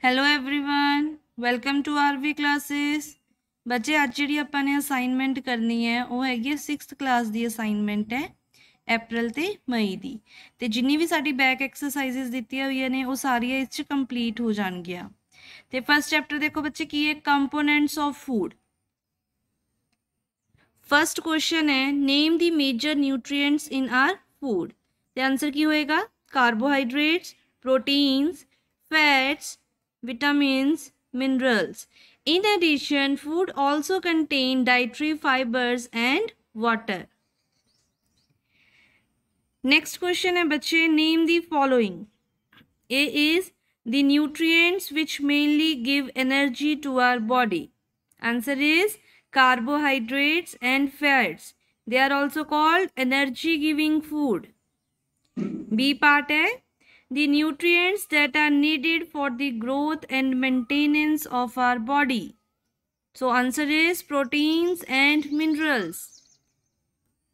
Hello everyone, welcome to RV classes. बच्चे अज जी अपने असाइनमेंट करनी है वो हैगी 6th क्लास की असाइनमेंट है अप्रैल ते मई की। तो जिन्नी भी साडी बैक एक्सरसाइजिज दी हुई ने वो सारिया इस कंप्लीट हो जाएगियां। तो फर्स्ट चैप्टर देखो बच्चे की है components of food. First question है name the major nutrients in our food. तो आंसर की होएगा carbohydrates, proteins, fats, vitamins, minerals. In addition, food also contain dietary fibers and water. Next question है बच्चे, name the following. A is the nutrients which mainly give energy to our body. Answer is carbohydrates and fats. They are also called energy giving food. B part है the nutrients that are needed for the growth and maintenance of our body. So answer is proteins and minerals.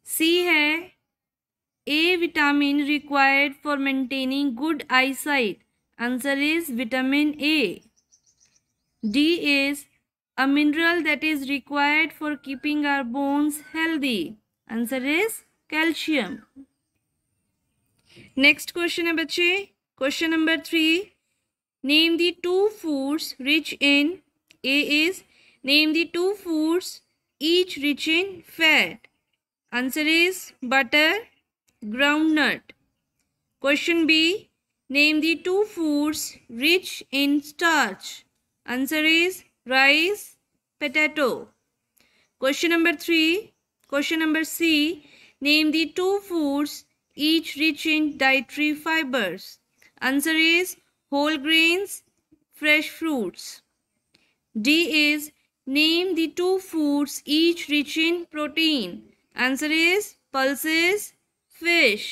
C है A vitamin required for maintaining good eyesight. Answer is vitamin A. D is a mineral that is required for keeping our bones healthy. Answer is calcium. Next question है बच्चे, question number 3, name the two foods rich in. A is name the two foods each rich in fat. Answer is butter, groundnut. Question B, name the two foods rich in starch. Answer is rice, potato. Question number 3, question number C, name the two foods each rich in dietary fibers. Answer is whole grains, fresh fruits. D is name the two foods each rich in protein. Answer is pulses, fish.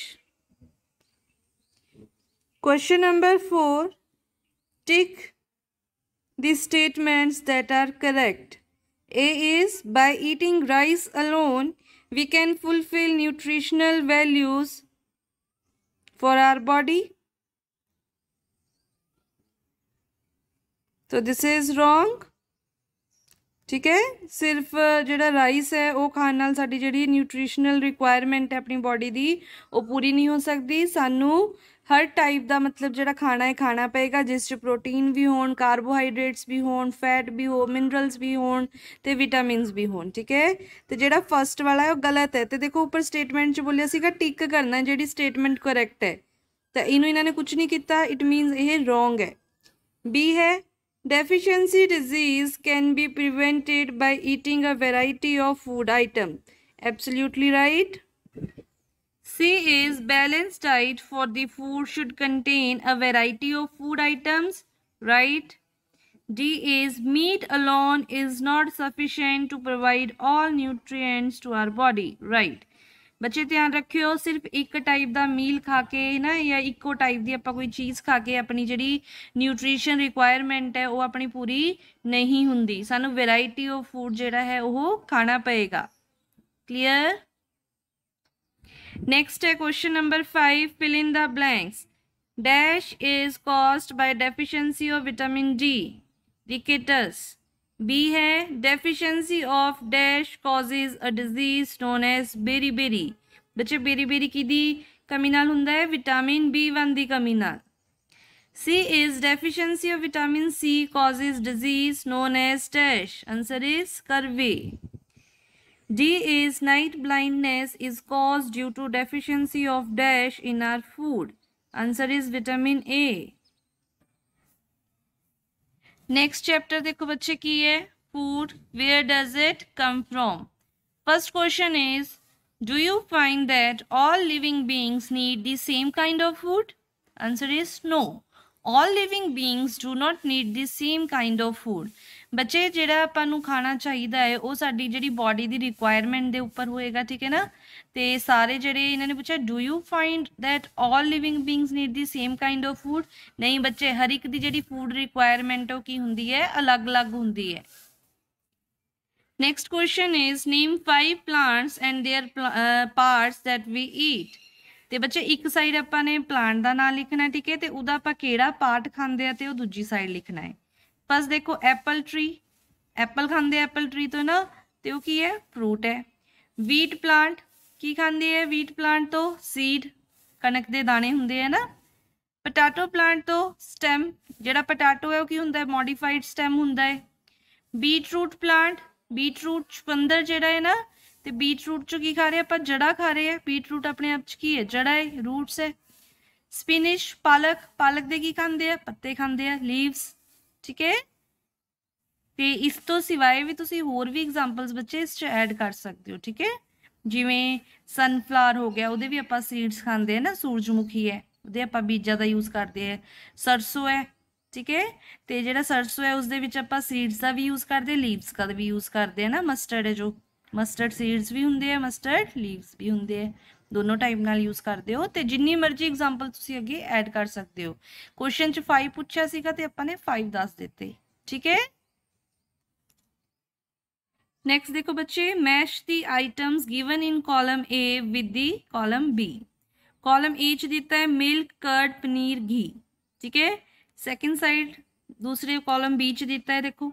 Question number 4, tick the statements that are correct. A is by eating rice alone we can fulfill nutritional values for our body. तो this is wrong. ठीक है, सिर्फ जिहड़ा rice है वो खाने नाल साडी जिहड़ी न्यूट्रिशनल रिक्वायरमेंट है अपनी बॉडी दी वो पूरी नहीं हो सकती। सानू हर टाइप का मतलब जिहड़ा खाना है खाना पेगा जिस च प्रोटीन भी होण, कार्बोहाइड्रेट्स भी होण, फैट भी हो, मिनरल्स भी होण ते विटामिन्स भी होण। ठीक है, तो जिहड़ा फर्स्ट वाला है वो गलत है। तो देखो ऊपर स्टेटमेंट च बोलिया सीगा टिक करना है जिहड़ी स्टेटमेंट करैक्ट है, तो इनू इन्होंने कुछ नहीं किया, इट मीनस ये रॉन्ग है। बी है deficiency disease can be prevented by eating a variety of food item. Absolutely right. C is balanced diet for the food should contain a variety of food items. Right. D is meat alone is not sufficient to provide all nutrients to our body. Right. बच्चे ध्यान रखियो, सिर्फ एक type का मील खा के ना या इको टाइप की आप कोई चीज़ खा के अपनी जी न्यूट्रीशन रिक्वायरमेंट है वो अपनी पूरी नहीं होंगी। सानू वैरायटी ऑफ फूड जोड़ा है वो खाना पेगा। क्लीयर। नेक्स्ट है question number 5, fill in the blanks. Dash is caused by deficiency of vitamin D, rickets. B है deficiency of dash causes a disease known as beriberi. बच्चे beriberi की दी कमी नाल हुंदा है विटामिन B1 दी कमी नाल। C is deficiency of vitamin C causes disease known as dash. Answer is scurvy. D is night blindness is caused due to deficiency of dash in our food. Answer is vitamin A. Next chapter देखो बच्चे की है food. Where does it come from? First question is, do you find that all living beings need the same kind of food? Answer is no. All living beings do not need the same kind of food. बच्चे जिहड़ा आपां नूं खाना चाहिदा है वो साडी जिहड़ी body the requirement दे उपर होएगा। ठीक है ना, ते सारे जिहड़े इन्होंने पूछा do you find that all living beings need the same kind of food. नहीं बच्चे, हर एक दी जिहड़ी फूड रिक्वायरमेंट है की हुंदी है, अलग अलग हुंदी है। Next question is name 5 plants and their parts that we eat. ਤੇ ਬੱਚੇ ਇੱਕ ਸਾਈਡ ਆਪਾਂ ਨੇ ਪਲਾਂਟ ਦਾ ਨਾਮ ਲਿਖਣਾ, ਠੀਕ ਹੈ, ਤੇ ਉਹਦਾ ਆਪਾਂ ਕਿਹੜਾ ਪਾਰਟ ਖਾਂਦੇ ਆ ਤੇ ਉਹ ਦੂਜੀ ਸਾਈਡ ਲਿਖਣਾ ਹੈ। ਫਸਟ ਦੇਖੋ ਐਪਲ ਟਰੀ, ਐਪਲ ਖਾਂਦੇ ਐਪਲ ਟਰੀ ਤੋਂ ਨਾ, ਤੇ ਉਹ ਕੀ ਹੈ, ਫਰੂਟ ਹੈ। ਵੀਟ ਪਲਾਂਟ ਕੀ ਖਾਂਦੇ ਹੈ, ਵੀਟ ਪਲਾਂਟ ਤੋਂ ਸੀਡ, ਕਣਕ ਦੇ ਦਾਣੇ ਹੁੰਦੇ ਆ ਨਾ। ਪੋਟੈਟੋ ਪਲਾਂਟ ਤੋਂ ਸਟੈਮ, ਜਿਹੜਾ ਪੋਟੈਟੋ ਹੈ ਉਹ ਕੀ ਹੁੰਦਾ ਹੈ, ਮੋਡੀਫਾਈਡ ਸਟੈਮ ਹੁੰਦਾ ਹੈ। ਬੀਟਰੂਟ ਪਲਾਂਟ, ਬੀਟਰੂਟ ਚੁਕੰਦਰ ਜਿਹੜਾ ਹੈ ਨਾ, ਤੇ ਬੀਟਰੂਟ ਚੋਂ ਕੀ ਖਾ ਰਹੇ ਆਪਾਂ, ਜੜਾ ਖਾ ਰਹੇ ਆ। ਬੀਟਰੂਟ ਆਪਣੇ ਆਪ ਚ ਕੀ ਹੈ, ਜੜਾ ਹੈ, ਰੂਟਸ ਹੈ। ਸਪਿਨਿਸ਼ ਪਾਲਕ, ਪਾਲਕ ਦੇ ਕੀ ਖਾਂਦੇ ਆ, ਪੱਤੇ ਖਾਂਦੇ ਆ, ਲੀਵਸ, ਠੀਕ ਹੈ। ਤੇ ਇਸ ਤੋਂ ਸਿਵਾਏ ਵੀ ਤੁਸੀਂ ਹੋਰ ਵੀ ਐਗਜ਼ਾਮਪਲਸ ਬੱਚੇ ਇਸ ਚ ਐਡ ਕਰ ਸਕਦੇ ਹੋ, ਠੀਕ ਹੈ। ਜਿਵੇਂ ਸਨਫਲਾਵਰ ਹੋ ਗਿਆ, ਉਹਦੇ ਵੀ ਆਪਾਂ ਸੀਡਸ ਖਾਂਦੇ ਆ ਨਾ। ਸੂਰਜਮੁਖੀ ਹੈ, ਉਹਦੇ ਆਪਾਂ ਬੀਜਾਂ ਦਾ ਯੂਜ਼ ਕਰਦੇ ਆ। ਸਰਸੋਂ ਹੈ, ਠੀਕ ਹੈ, ਤੇ ਜਿਹੜਾ ਸਰਸੋਂ ਹੈ ਉਸਦੇ ਵਿੱਚ ਆਪਾਂ ਸੀਡਸ ਦਾ ਵੀ ਯੂਜ਼ ਕਰਦੇ, ਲੀਵਸ ਦਾ ਵੀ ਯੂਜ਼ ਕਰਦੇ ਆ ਨਾ। ਮਸਟਰਡ ਹੈ ਜੋ, ਮਸਟਰਡ ਸੀਡਸ ਵੀ ਹੁੰਦੇ ਆ, ਮਸਟਰਡ ਲੀਵਸ ਵੀ ਹੁੰਦੇ ਆ, ਦੋਨੋਂ ਟਾਈਪ ਨਾਲ ਯੂਜ਼ ਕਰਦੇ ਹੋ। ਤੇ ਜਿੰਨੀ ਮਰਜ਼ੀ ਐਗਜ਼ਾਮਪਲ ਤੁਸੀਂ ਅੱਗੇ ਐਡ ਕਰ ਸਕਦੇ ਹੋ। ਕੁਐਸਚਨ ਚ 5 ਪੁੱਛਿਆ ਸੀਗਾ ਤੇ ਆਪਾਂ ਨੇ 5 ਦੱਸ ਦਿੱਤੇ, ਠੀਕ ਹੈ। नेक्स्ट देखो बच्चे, match the items given in column A with the column B. Column A च दिता है मिल्क, कर्ड, पनीर, घी, ठीक है। सेकंड साइड दूसरे कॉलम बी च दिता है, देखो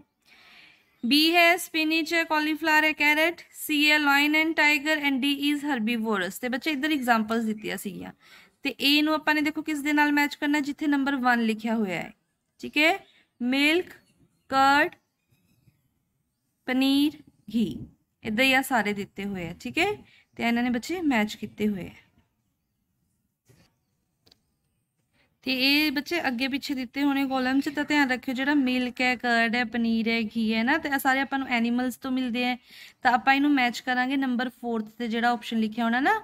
बी है स्पिनिच है, कॉलीफ्लावर है, कैरेट, सी है lion and tiger and D is herbivorous. ते बच्चे इधर एग्जांपल्स दित्तियां सीगियां ते ए नूं आपां ने देखो किस दे नाल मैच करना, जिथे नंबर 1 लिखिया होया है, ठीक है। मिल्क, कर्ड, पनीर, घी, इदा ही आ सारे दिते हुए हैं, ठीक है। तो इन्होंने बच्चे मैच किए हुए हैं। तो ये बच्चे अगे पिछे दिते होने कॉलम च, तो ध्यान रखियो जो मिल्क है, कर्ड है, पनीर है, घी है ना, तो सारे अपन एनीमल्स तो मिलते हैं। तो आप इनू मैच करांगे नंबर 4 से जो ऑप्शन लिखा होना ना,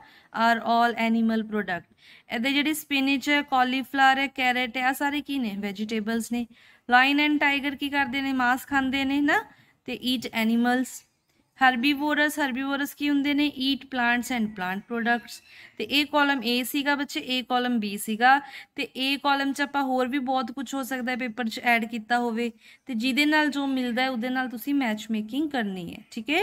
आर ऑल एनीमल प्रोडक्ट। इधर जी स्पिनिच है, कॉलीफ्लावर है, कैरेट है, आ सारे की ने वैजीटेबल्स ने। लायन एंड टाइगर की करते हैं, मांस खाते हैं ना, तो ईट एनीमल्स। हर्बीवोरस, हर्बीवोरस की होंगे ने, ईट प्लांट्स एंड प्लांट प्रोडक्ट्स। तो ये कॉलम ए सीगा बच्चे, ए कॉलम बी सीगा, तो ए कॉलम च आपां होर भी बहुत कुछ हो सकता है पेपर च ऐड किया होवे, ते जिहदे नाल जो मिलता है उहदे नाल तुसीं मैच मेकिंग करनी है, ठीक है।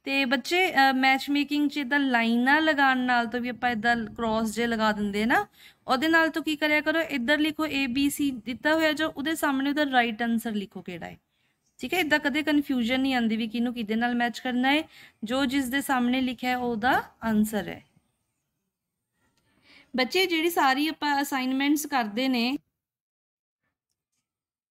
तो बच्चे मैच मेकिंग च इदां लाइनां लगाउण नाल तो भी आपां इदां क्रॉस जे लगा दिंदे ना, उहदे नाल तो की करिया करो, इधर लिखो ए बी सी दिता होया जो, उहदे सामने उहदा राइट आंसर लिखो किहड़ा है, ठीक है। इदा कदे कन्फ्यूजन नहीं आती भी किनू किहदे नाल मैच करना है, जो जिस दे सामने लिखा है उहदा आंसर है। बच्चे जिहड़ी सारी आपां असाइनमेंट्स करते ने,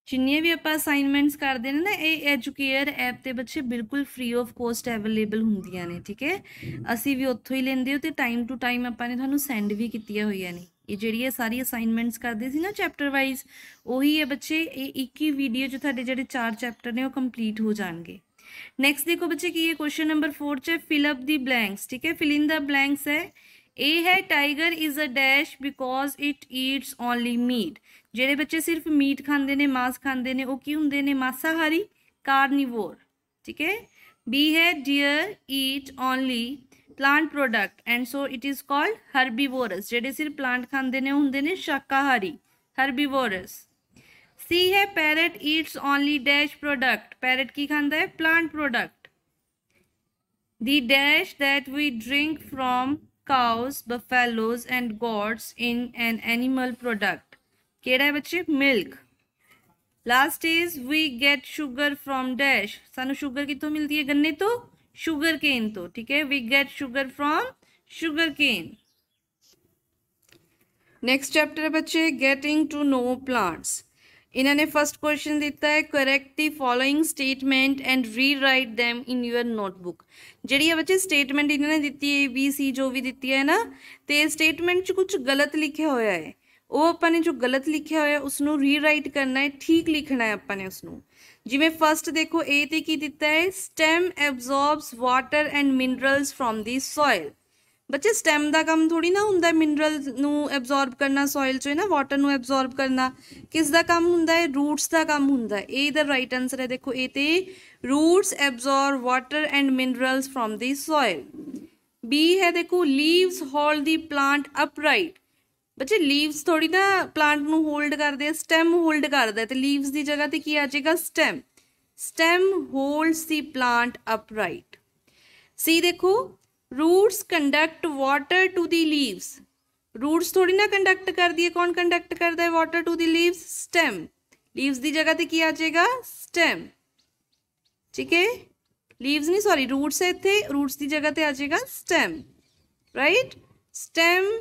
जिन्नियां भी आपां असाइनमेंट्स करते हैं ना, ये एजुकेयर ऐप ते बच्चे बिल्कुल फ्री ऑफ कॉस्ट अवेलेबल होंदियां ने, ठीक है। असी भी उत्थों ही लेंदे हो, तो टाइम टू टाइम आपां ने तुहानूं सेंड भी कीतियां होईयां ने। ये जिहड़ी सारी असाइनमेंट्स करते सी ना चैप्टर वाइज, उही है बच्चे, ये एक ही वीडियो जो तुहाडे जिहड़े 4 चैप्टर ने वो कंप्लीट हो जाएंगे। नैक्सट देखो बच्चे की है क्वेश्चन नंबर 4 च फिल अप दी ब्लैंक्स, ठीक है। फिल इन द ब्लैंक्स है, ए है tiger is a dash because it eats only meat. ਜਿਹੜੇ बच्चे सिर्फ मीट खाते हैं, मांस खाते हैं, वो की होंगे ने, मांसाहारी, कार्निवोर, ठीक है। बी है deer eat only plant product and so it is called herbivorous. ਜਿਹੜੇ सिर्फ प्लांट खाते हैं होंगे ने शाकाहारी, हर्बीवोरस। सी है parrot eats only dash product, parrot की खाता है, plant product. The dash that we drink from cows, buffaloes and goats in an animal product, केड़ा है बच्चे, milk. Last is we get sugar from dash, सानू sugar कितों मिलती है, गन्ने तो, शुगर केन तो, ठीक है। We get sugar from sugar cane. Next chapter है बच्चे गेटिंग टू नो प्लांट्स। इन्होंने फर्स्ट क्वेश्चन दिता है, correct the following statement and rewrite them in your notebook. G है बच्चे स्टेटमेंट इन्होंने दी है, बी सी जो भी दी है ना, तो स्टेटमेंट च कुछ गलत लिखा होया है, वो अपने जो गलत लिखा होया उसनों रीराइट करना है, ठीक लिखना है अपने उसनों। जिमें फर्स्ट देखो ए ते की दिता है, stem absorbs water and minerals from the soil. बच्चे स्टेम का काम थोड़ी ना हुंदा मिनरल नूं एब्जॉर्ब करना सॉइल चो, है ना, वाटर नूं एब्जॉर्ब करना किस दा काम हुंदा है, रूट्स का काम हुंदा है। ए दा राइट आंसर है, देखो ए ते roots absorb water and minerals from the soil. B है देखो leaves hold the plant upright. बच्चे लीव्स थोड़ी ना प्लांट नूं होल्ड करते हैं, स्टेम होल्ड करता है, तो लीव्स की जगह ते की आ जाएगा, stem. Stem holds the plant upright. C देखो roots conduct water to the leaves, roots थोड़ी ना कंडक्ट कर दिए, कौन कंडक्ट करता है water to the leaves? Stem. Leaves की जगह ते की आ जाएगा? स्टेम। ठीक है, लीव्स नहीं सॉरी रूट्स है इत्थे, रूट्स की जगह ते आ जाएगा stem, right. Stem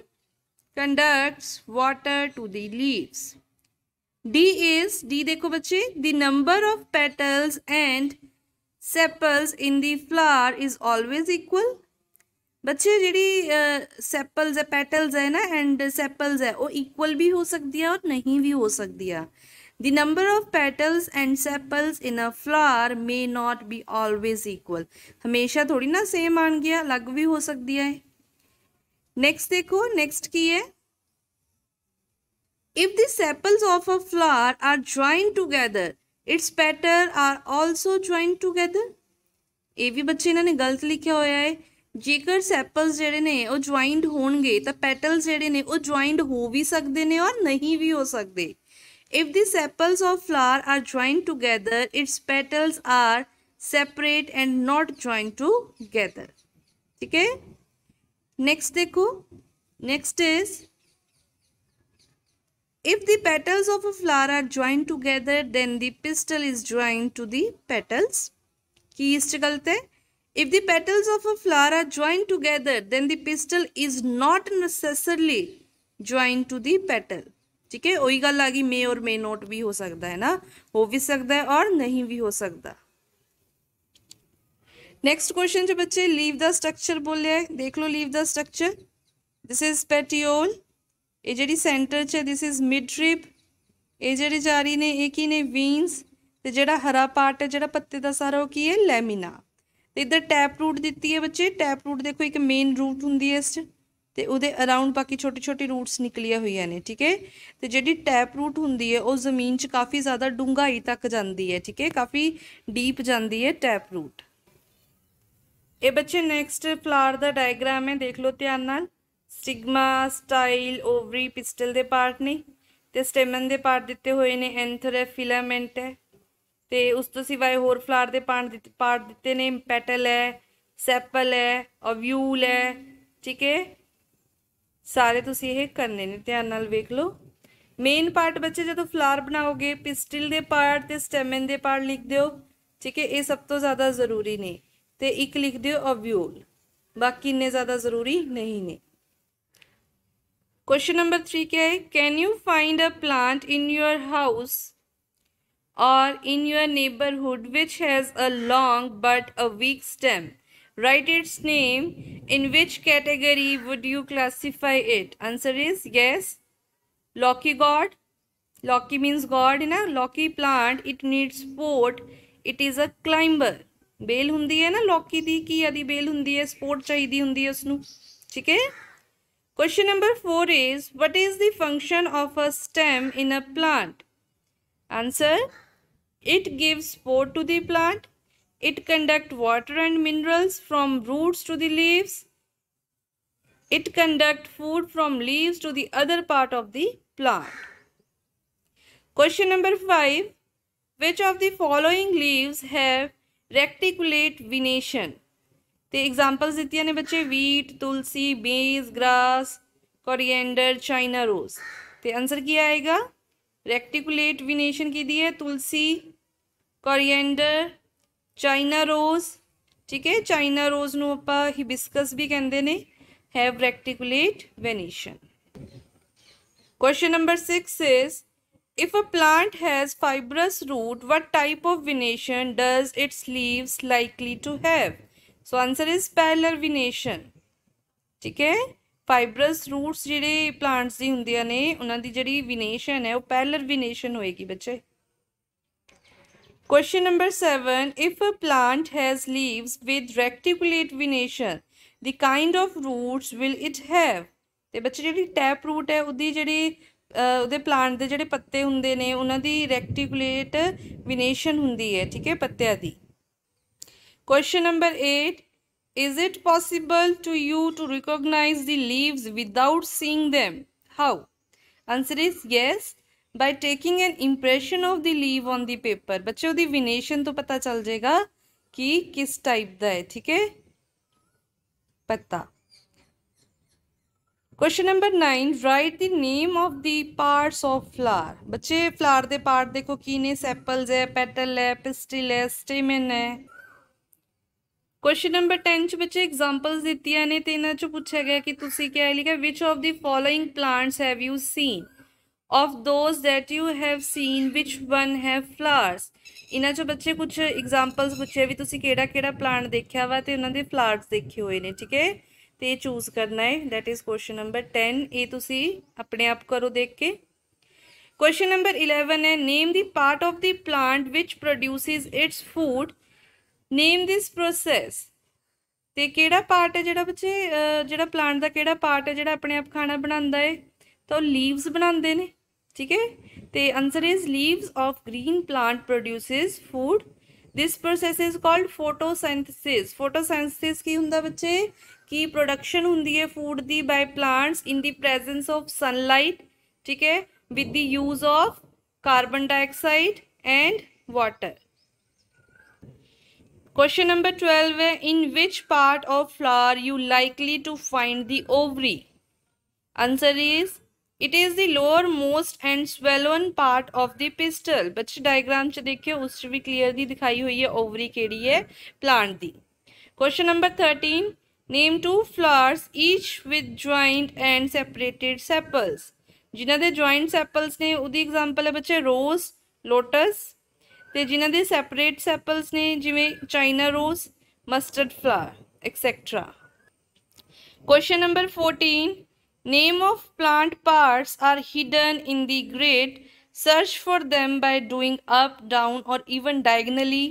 conducts water to the leaves. D is, D देखो बच्चे, the number of petals and sepals in the flower is always equal. बच्चे जी सैपल्स है, पैटल्स है ना एंड सैपल्स है, वो इक्वल भी हो सकती है और नहीं भी हो सकती है। The number of petals and sepals in a flower may not be always equal. हमेशा थोड़ी ना सेम आन गया, अलग भी हो सकती है। नेक्स्ट देखो, नेक्स्ट की है, if the sepals of a flower are joint together its petal are also joint together. ये भी बच्चे इन्होंने गलत लिखा होया है। जेकर सैपल्स जेडे ने वो ज्वाइंट होणगे तो पैटल्स जेडे ने वो ज्वाइंट हो भी सकते हैं और नहीं भी हो सकते। If the sepals of flower are joint together its petals are separate and not joint together. ठीक है, नेक्स्ट देखो, next is if the petals of a flower are joined together then the pistil is joined to the petals। की इस गलत है। if the petals of a flower are joined together then the pistil is not necessarily joined to the petal। ठीक है, वही गल आ गई, मे और मे नॉट भी हो सकता है ना, हो भी सकता है और नहीं भी हो सकता। नेक्स्ट क्वेश्चन जो बच्चे लीव द स्ट्रक्चर बोले है, देख लो leaf the structure. This is petiole, ये जी सेंटर च दिस इज मिडरिब, ये जी जा रही ने एक ही ने वीन्स, तो जोड़ा हरा पार्ट है जोड़ा पत्ते का सारा वो की है लैमिना। तो इधर टैप रूट दी है बच्चे, टैप रूट देखो एक मेन रूट होंगी है इस ते उहदे अराउंड बाकी छोटी छोटी रूट्स निकलिया हुई ने। ठीक है, तो जी टैप रूट होंगी है वो जमीन च काफ़ी ज़्यादा डूंघाई तक जाती है। ठीक है, काफ़ी डीप जाती है टैप रूट। ये बच्चे नेक्स्ट फ्लावर का डायग्राम है, देख लो ध्यान नाल। स्टिग्मा, स्टाइल, ओवरी, पिस्टल के पार्ट ने, तो स्टेमन के पार्ट दिते हुए ने, एंथर है, फिलामेंट है, तो उस तो सिवाय होर फ्लावर के पार्ट दिते ने, पैटल है, सैपल है, ओव्यूल है। ठीक है, सारे तुसी ये करने ने, ध्यान नाल वेख लो। मेन पार्ट बच्चे जो फ्लावर बनाओगे पिस्टल के पार्ट तो स्टेमन के पार्ट लिख दो। ठीक है, ये सब तो ज़्यादा जरूरी ने, तो एक लिख दो ओव्यूल, बाकी इन्ने ज़्यादा जरूरी नहीं ने। क्वेश्चन नंबर 3 क्या है, can you find a plant in your house or in your neighborhood which has a long but a weak stem? Write its name. In which category would you classify it? Answer is yes, Loki god. Loki means god है ना। Loki plant it needs support, it is a climber। बेल हुंदी है ना Lockie दी, की आदि bell हुंदी है, सपोर्ट चाहिदी हुंदी है उसनू। ठीक है, question number 4 is what is the function of a stem in a plant? Answer, it gives support to the plant, it conducts water and minerals from roots to the leaves, it conducts food from leaves to the other part of the plant। Question number 5, which of the following leaves have reticulate venation? तो examples दी ने बच्चे, wheat, tulsi, बेज, grass, coriander, China rose. तो answer क्या आएगा, रेक्टिकुलेट विनेशन की दी है तुलसी, कोरिएंडर, चाइना रोज। ठीक है, चाइना रोज नूं आपां हिबिस्कस भी कहंदे ने, have reticulate venation. Question number 6 is if a plant has fibrous root what type of venation does its leaves likely to have? So answer is parallel venation. ठीक है, fibrous roots जिहड़े plants दी हुंदियां ने उन्हां दी जिहड़ी वेनेशन है वो पैरेलल वेनेशन होएगी बच्चे। Question number 7, if a plant has leaves with reticulate venation the kind of roots will it have? ते बच्चे जिहड़ी टैप रूट है उहदी जिहड़ी उहदे प्लांट दे जिहड़े पत्ते हुंदे ने उन्हां दी रेक्टिकुलेट वेनेशन हुंदी है। ठीक है, पत्तियां दी। Question number 8, is it possible to you to recognize the leaves without seeing them? How? Answer is yes, by taking an impression of the leaf on the paper। बच्चे उदी विनेशन तो पता चल जाएगा कि किस टाइप दा है। ठीक है, पत्ता। Question number 9, right the name of the parts of flower. बच्चे फ्लावर दे पार्ट देखो की ने, सैपल्स है, पैटल है, पिस्टिल है, स्टेमन है। क्वेश्चन नंबर 10 च बच्चे एग्जांपल्स दित्तियां ने ते इन्हां चों पूछा गया कि तुसी क्या लिखा, which of the following plants have you seen, of those that you have seen which one have flowers. इन्हां चों बच्चे कुछ एग्जांपल्स पूछे भी तुसी केड़ा केड़ा प्लांट देखा वा ते उन्हां दे फ्लावर्स देखे हुए ने, ठीक है, ते चूज करना है। That is question number 10। ये तुसी अपने आप करो देख के। क्वेश्चन नंबर 11 है, name the part of the plant which produces its food, name this process. ते केड़ा पार्ट है जिहड़ा बच्चे जिहड़ा प्लांट दा केड़ा पार्ट है जिहड़ा अपने आप खाना बनांदा है, तो लीव्स बनांदे ने, ठीक है। ते answer is leaves of green plant produces food, this process is called photosynthesis. Photosynthesis की हुंदा बच्चे की प्रोडक्शन हुंदी है फूड दी by plants in the presence of sunlight, ठीक है, with the use of carbon dioxide and water. Question number 12 है, in which part of flower you likely to find the ovary. Answer is it is the lower most and swollen part of the pistol. बच्चे diagram च देखियो उस भी clearly दिखाई हुई है ovary केड़ी है प्लांट दी। Question number 13, name 2 flowers each with joint and separated sepals. जिन्हां दे ज्वाइंट सैपल्स ने उदी एग्जांपल है बच्चे रोज, लोटस, ते जिन्हां दे सैपरेट सैपल्स ने जिवें China rose, mustard flower etcetera. Question number 14, name of plant parts are hidden in the grid, search for them by doing up, down और even diagonally,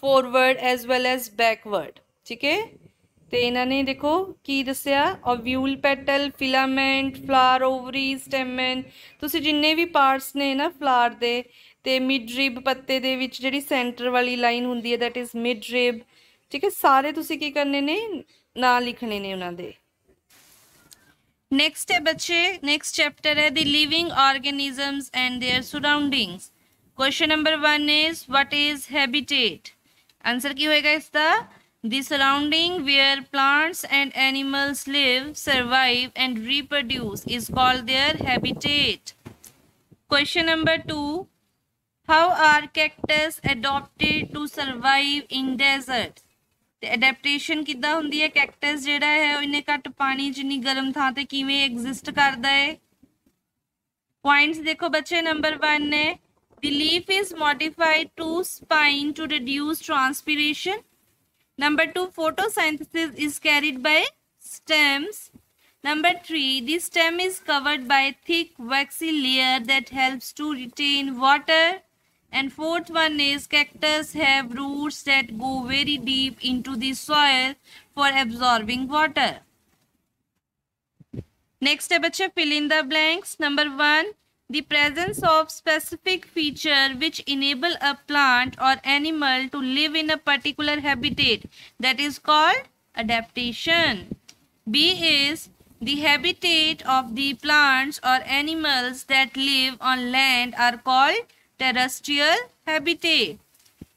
forward as well as backward, ठीक है। तो इन्होंने देखो की दसिया, ovule petal, filament, flower ovary, stamen. तुसी जिन्ने भी पार्ट्स ने ना फ्लावर दे, ते मिड रिब पत्ते दे विच जिहड़ी सेंटर वाली लाइन हुंदी है दैट इज मिड रिब, ठीक है। सारे तुसी की करने ने, ना लिखने ने उन्हां दे। नेक्स्ट है बच्चे, नेक्स्ट चैप्टर है the living organisms and there surroundings. Question number 1 is what is habitat. Answer की होएगा इसका, the surrounding where plants and animals live, survive and reproduce is called their habitat. Question number 2, how are cactus adapted to survive in desert? The adaptation किद्दां हुंदी है, cactus जिहड़ा है इन्हें घट पानी जिन्नी गर्म थां ते किवें exist करदा है। Points देखो बच्चे, नंबर 1 ने the leaf is modified to spine to reduce transpiration. Number 2, photosynthesis is carried by stems. Number 3, the stem is covered by a thick waxy layer that helps to retain water. And fourth one is cactus have roots that go very deep into the soil for absorbing water. Next है बच्चे, fill in the blanks. Number 1, the presence of specific feature which enable a plant or animal to live in a particular habitat, that is called adaptation. B is the habitat of the plants or animals that live on land are called terrestrial habitat.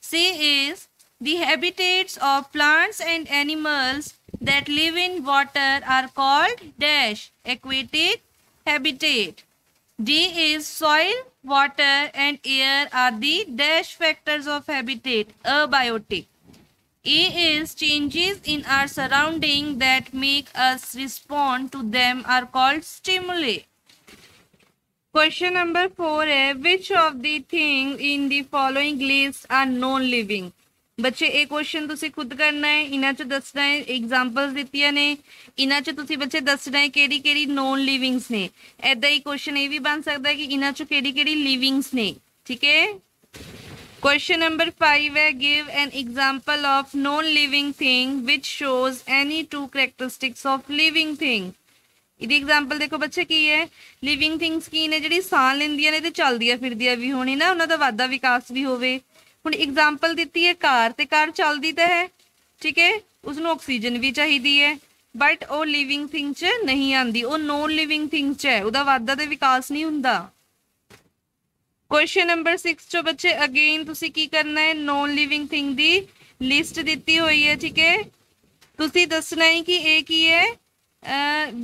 C is the habitats of plants and animals that live in water are called dash aquatic habitat. D is soil, water and air are the dash factors of habitat, abiotic. E is changes in our surrounding that make us respond to them are called stimuli. Question number 4 है, which of the things in the following list are non-living? बच्चे एक question तुसी खुद करना है, इन्हां च दसना है, एग्जांपल्स दित्तियां ने, इन्हां च तुसी बच्चे दसना है केड़ी केड़ी नॉन लिविंग्स ने। ऐदा ही क्वेश्चन ये भी बन सकता है कि इन्हां च केड़ी केड़ी लिविंग्स ने, ठीक है। क्वेश्चन नंबर 5 है, give an example of non living thing which shows any 2 characteristics of living thing. इहदी एग्जांपल देखो बच्चे की है, लिविंग थिंग्स की ने जिहड़ी साह लैंदियां ने ते चलदियां फिरदियां भी होणी ना, उन्हां दा वाधा विकास भी होवे। हुण एग्जाम्पल दी है कार, ते कार चलती तो है, ठीक है, उसनों ऑक्सीजन भी चाहिए है, बट वो लिविंग थिंग च नहीं आती, वो नॉन लिविंग थिंग च है, उसका वाधा तो विकास नहीं हुंदा। क्वेश्चन नंबर 6 चो बच्चे अगेन तुसी की करना है, नॉन लिविंग थिंग दी लिस्ट दी हुई है, ठीक है। तुसी दसना है कि ये की है,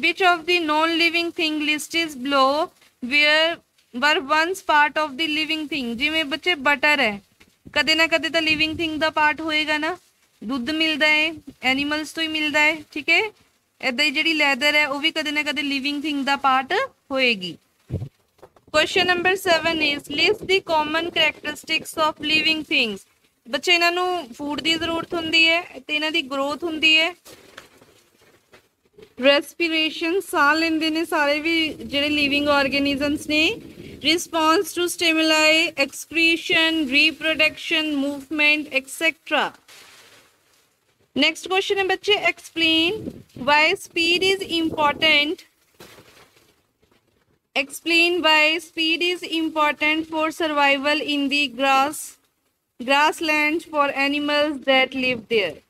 which of the non living thing list is below where were once part of the living thing? जिमें बच्चे बटर है, कदे ना कदे तो लिविंग थिंग का पार्ट होएगा ना, दुध मिलता है एनिमल्स तो ही मिलता है, ठीक है। इदा ही जी लैदर है वह भी कदे ना कदे लिविंग थिंग का पार्ट होएगी। Question number 7 is list the common characteristics of living things. बच्चे इन्हों फूड की जरूरत होंगी है तो इन्हों की ग्रोथ होंगी है, रेस्पिरेशन साह लेंदे ने सारे भी जिहड़े लिविंग ऑर्गेनिजम्स ने, response to stimuli, excretion, reproduction, movement etcetera. Next question है बच्चे explain why speed is important, explain why speed is important for survival in the grassland for animals that live there.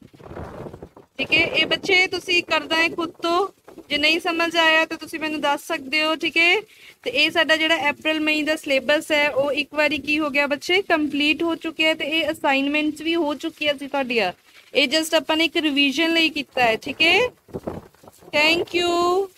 ठीक है, ये बच्चे तुसी करना है खुद तो, जे नहीं समझ आया तो तुसी मैनू दस सकते हो। ठीक है, तो ये साडा जिहड़ा अप्रैल मई का सिलेबस है वो एक बारी की हो गया बच्चे कंप्लीट हो चुके हैं, तो ये असाइनमेंट्स भी हो चुकी है तुहाडियां, ये जस्ट अपन एक रिवीजन लई कीता है। ठीक है, थैंक यू।